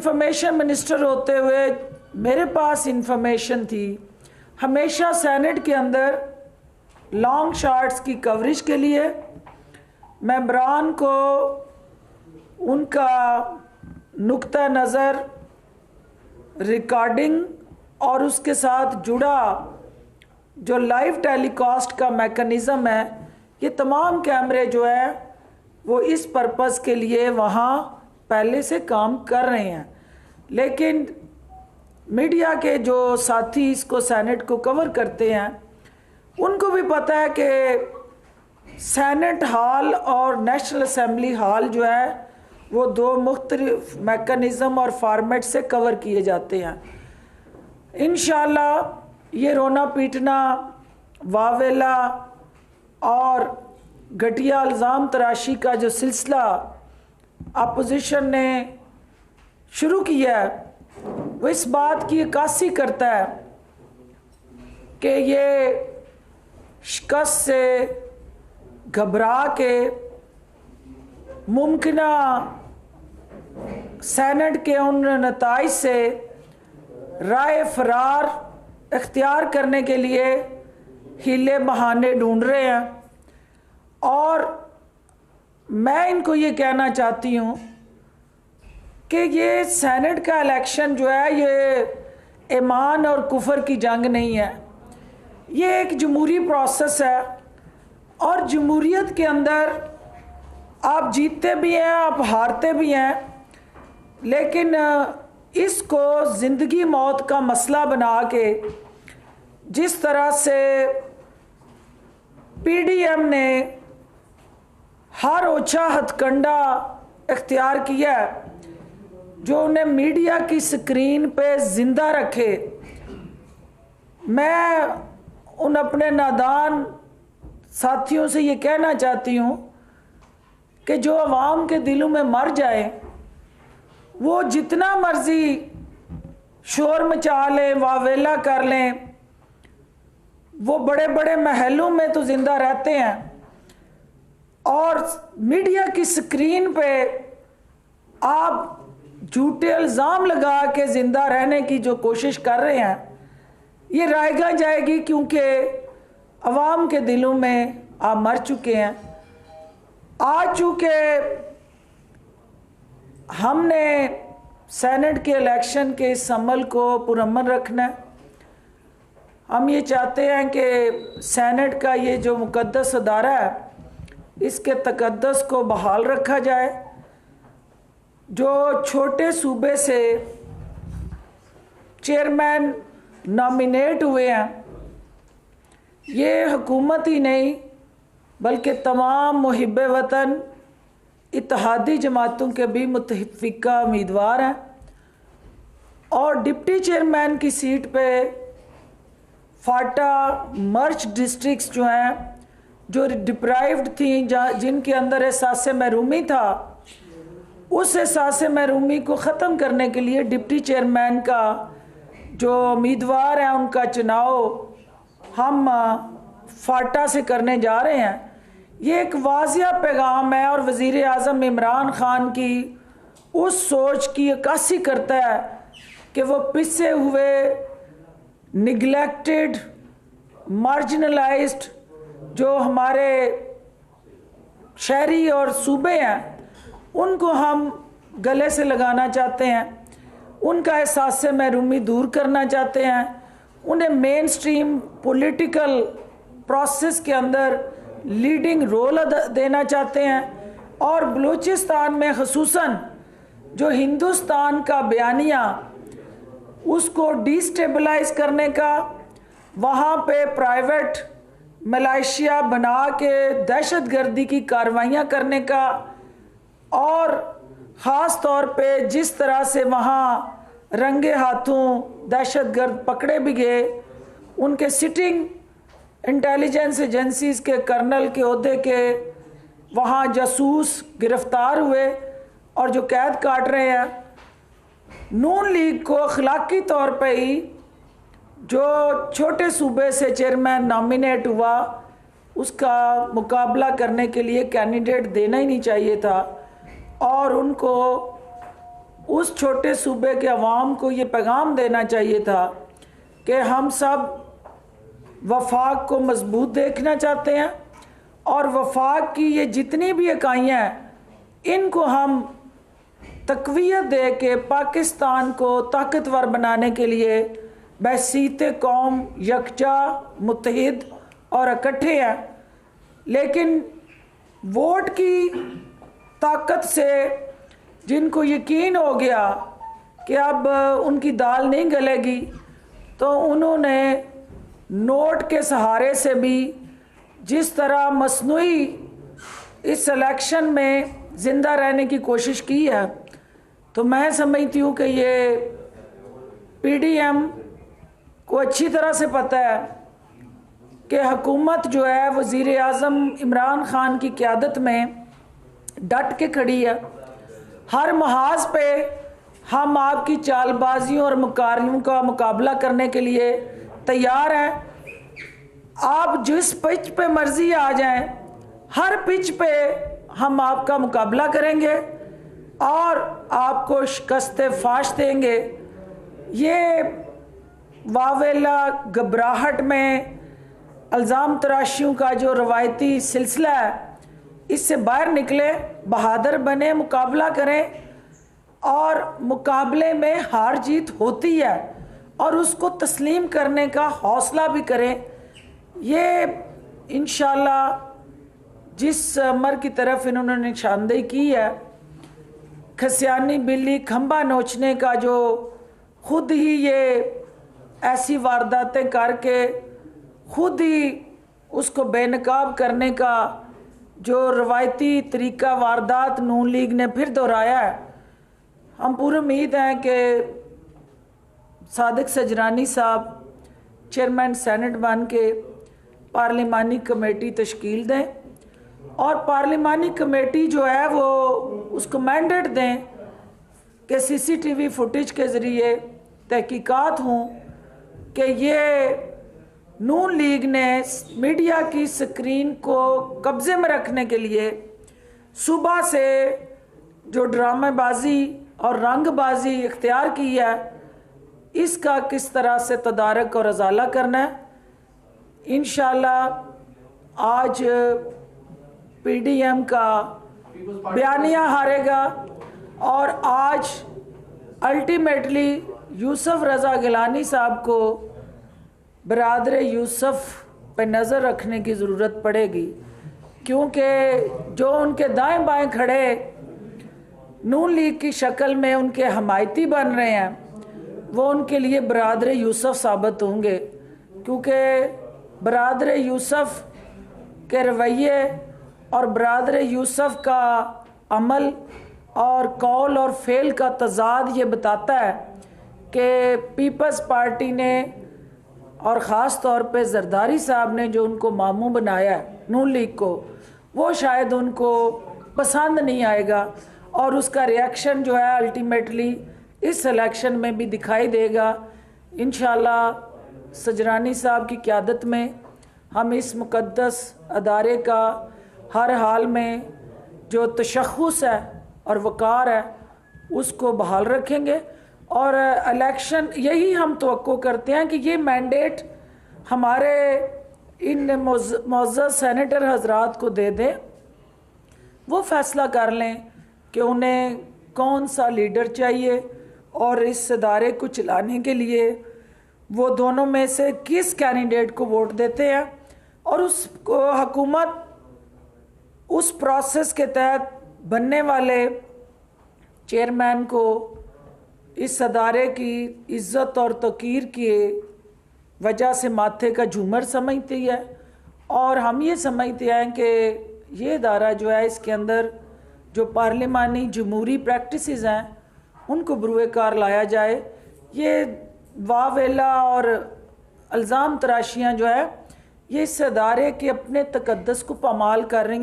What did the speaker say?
Information minister होते हुए मेरे पास इंफॉर्मेशन थी, हमेशा सेनेट के अंदर लॉन्ग शॉट्स की कवरेज के लिए मेंबरान को उनका नुक्ता नज़र, रिकॉर्डिंग और उसके साथ जुड़ा जो लाइव टेलीकास्ट का मैकेनिज़्म है, ये तमाम कैमरे जो है वो इस पर्पज़ के लिए वहाँ पहले से काम कर रहे हैं। लेकिन मीडिया के जो साथी इसको सेनेट को कवर करते हैं उनको भी पता है कि सेनेट हॉल और नेशनल असेंबली हॉल जो है वो दो मुख्तलिफ मैकेनिज़्म और फॉर्मेट से कवर किए जाते हैं। इंशाल्लाह ये रोना पीटना, वावेला और घटिया इल्ज़ाम तराशी का जो सिलसिला अपोजिशन ने शुरू किया है वो इस बात की अक्कासी करता है कि ये शिकस्त से घबरा के मुमकिना सेनेट के उन नताइज से राय फरार इख्तियार करने के लिए हीले बहाने ढूंढ रहे हैं। और मैं इनको ये कहना चाहती हूँ कि ये सेनेट का इलेक्शन जो है ये ईमान और कुफर की जंग नहीं है, ये एक जमहूरी प्रोसेस है। और जमहूरियत के अंदर आप जीतते भी हैं, आप हारते भी हैं, लेकिन इसको ज़िंदगी मौत का मसला बना के जिस तरह से पीडीएम ने हर ओछा हथकंडा इख्तियार किया है जो उन्हें मीडिया की स्क्रीन पे ज़िंदा रखे, मैं उन अपने नादान साथियों से ये कहना चाहती हूँ कि जो अवाम के दिलों में मर जाए वो जितना मर्जी शोर मचा लें, वावेला कर लें, वो बड़े बड़े महलों में तो ज़िंदा रहते हैं और मीडिया की स्क्रीन पे आप झूठे इल्ज़ाम लगा के ज़िंदा रहने की जो कोशिश कर रहे हैं ये रायगा जाएगी, क्योंकि अवाम के दिलों में आप मर चुके हैं। आज चूँकि हमने सेनेट के इलेक्शन के इस अमल को पुरअमन रखना है, हम ये चाहते हैं कि सेनेट का ये जो मुक़द्दस अदारा है इसके तक़द्दुस को बहाल रखा जाए। जो छोटे सूबे से चेयरमैन नॉमिनेट हुए हैं ये हुकूमत ही नहीं बल्कि तमाम मुहिब्बे वतन इत्तेहादी जमातों के भी मुतफ़िका उम्मीदवार हैं। और डिप्टी चेयरमैन की सीट पे फाटा मर्च डिस्ट्रिक्ट्स जो हैं जो डिप्राइव्ड थी, जिनके अंदर एहसास महरूमी था, उस एहसास महरूमी को ख़त्म करने के लिए डिप्टी चेयरमैन का जो उम्मीदवार हैं उनका चुनाव हम फाटा से करने जा रहे हैं। ये एक वाज़िया पैगाम है और वज़ीर आज़म इमरान ख़ान की उस सोच की अक्कासी करता है कि वो पिछे हुए, निगलेक्टेड, मार्जिनलाइज्ड जो हमारे शहरी और सूबे हैं उनको हम गले से लगाना चाहते हैं, उनका एहसास महरूमी दूर करना चाहते हैं, उन्हें मेन स्ट्रीम पॉलिटिकल प्रोसेस के अंदर लीडिंग रोल देना चाहते हैं। और बलूचिस्तान में ख़ुसूसन जो हिंदुस्तान का बयानिया उसको डिस्टेबलाइज करने का, वहाँ पे प्राइवेट मलेशिया बना के दहशतगर्दी की कार्रवाइयाँ करने का, और ख़ास तौर पे जिस तरह से वहाँ रंगे हाथों दहशतगर्द पकड़े भी गए, उनके सिटिंग इंटेलिजेंस एजेंसीज के कर्नल के ओहदे के वहाँ जासूस गिरफ्तार हुए और जो कैद काट रहे हैं। नून लीग को अखलाकी तौर पे ही जो छोटे सूबे से चेयरमैन नॉमिनेट हुआ उसका मुकाबला करने के लिए कैंडिडेट देना ही नहीं चाहिए था, और उनको उस छोटे सूबे के अवाम को ये पैगाम देना चाहिए था कि हम सब वफाक को मजबूत देखना चाहते हैं और वफाक की ये जितनी भी इकाइयाँ हैं इनको हम तक़वियत दे के पाकिस्तान को ताकतवर बनाने के लिए बहसीत कौम यकजा मुत्तहिद और इकट्ठे हैं। लेकिन वोट की ताकत से जिनको यकीन हो गया कि अब उनकी दाल नहीं गलेगी, तो उन्होंने नोट के सहारे से भी जिस तरह मसनूई इस इलेक्शन में ज़िंदा रहने की कोशिश की है, तो मैं समझती हूँ कि ये पीडीएम को अच्छी तरह से पता है कि हुकूमत जो है वज़ीर आज़म इमरान ख़ान की क़यादत में डट के खड़ी है। हर महाज पे हम आपकी चालबाजियों और मुकारियों का मुकाबला करने के लिए तैयार हैं। आप जिस पिच पे मर्जी आ जाएं, हर पिच पे हम आपका मुकाबला करेंगे और आपको शिकस्त फाश देंगे। ये वावेला घबराहट में इल्ज़ाम तराशियों का जो रवायती सिलसिला है, इससे बाहर निकले, बहादुर बने, मुकाबला करें और मुकाबले में हार जीत होती है और उसको तस्लीम करने का हौसला भी करें। ये इंशाल्लाह जिस अमर की तरफ इन्होंने निशानदेही की है, खसियानी बिल्ली खंबा नोचने का, जो खुद ही ये ऐसी वारदातें करके खुद ही उसको बेनकाब करने का जो रवायती तरीका वारदात नून लीग ने फिर दोहराया है। हम पूरी उम्मीद हैं कि सादिक सजरानी साहब चेयरमैन सेनेट बन के पार्लिमानी कमेटी तश्कील दें और पार्लिमानी कमेटी जो है वो उसको मैंडेट दें कि सीसीटीवी फुटेज के ज़रिए तहकीकात हों कि ये नून लीग ने मीडिया की स्क्रीन को कब्ज़े में रखने के लिए सुबह से जो ड्रामेबाजी और रंगबाजी इख्तियार की है, इसका किस तरह से तदारक और अजाला करना है। इंशाल्लाह आज पीडीएम का बयानिया हारेगा और आज अल्टीमेटली यूसुफ रज़ा गिलानी साहब को बरादर यूसुफ पे नज़र रखने की ज़रूरत पड़ेगी, क्योंकि जो उनके दाएं बाएं खड़े नून लीग की शक्ल में उनके हमायती बन रहे हैं, वो उनके लिए बरादर यूसुफ साबित होंगे। क्योंकि बरादर यूसुफ के रवैये और बरादर यूसुफ का अमल और कौल और फ़ेल का तज़ाद ये बताता है कि पीपल्स पार्टी ने और ख़ास तौर पे जरदारी साहब ने जो उनको मामू बनाया है नून लीग को, वो शायद उनको पसंद नहीं आएगा और उसका रिएक्शन जो है अल्टीमेटली इस इलेक्शन में भी दिखाई देगा। इंशाल्लाह सजरानी साहब की क़यादत में हम इस मुक़द्दस अदारे का हर हाल में जो तशख़्ख़ुस है और वक़ार है उसको बहाल रखेंगे और इलेक्शन यही हम तवक्को करते हैं कि ये मैंडेट हमारे इन मुअज़्ज़ज़ सेनेटर हज़रात को दे दें, वो फ़ैसला कर लें कि उन्हें कौन सा लीडर चाहिए और इस इदारे को चलाने के लिए वो दोनों में से किस कैंडिडेट को वोट देते हैं और उसको हुकूमत उस प्रोसेस के तहत बनने वाले चेयरमैन को इस अदारे की इज़्ज़त और तौक़ीर की वजह से माथे का झूमर समझती है और हम ये समझते हैं कि ये इदारा जो है इसके अंदर जो पार्लिमानी जमहूरी प्रैक्टिसेस हैं उनको बरूए कार लाया जाए। ये वावेला और इल्ज़ाम तराशियाँ जो है ये इस अदारे के अपने तकद्दस को पामाल कर रही हैं।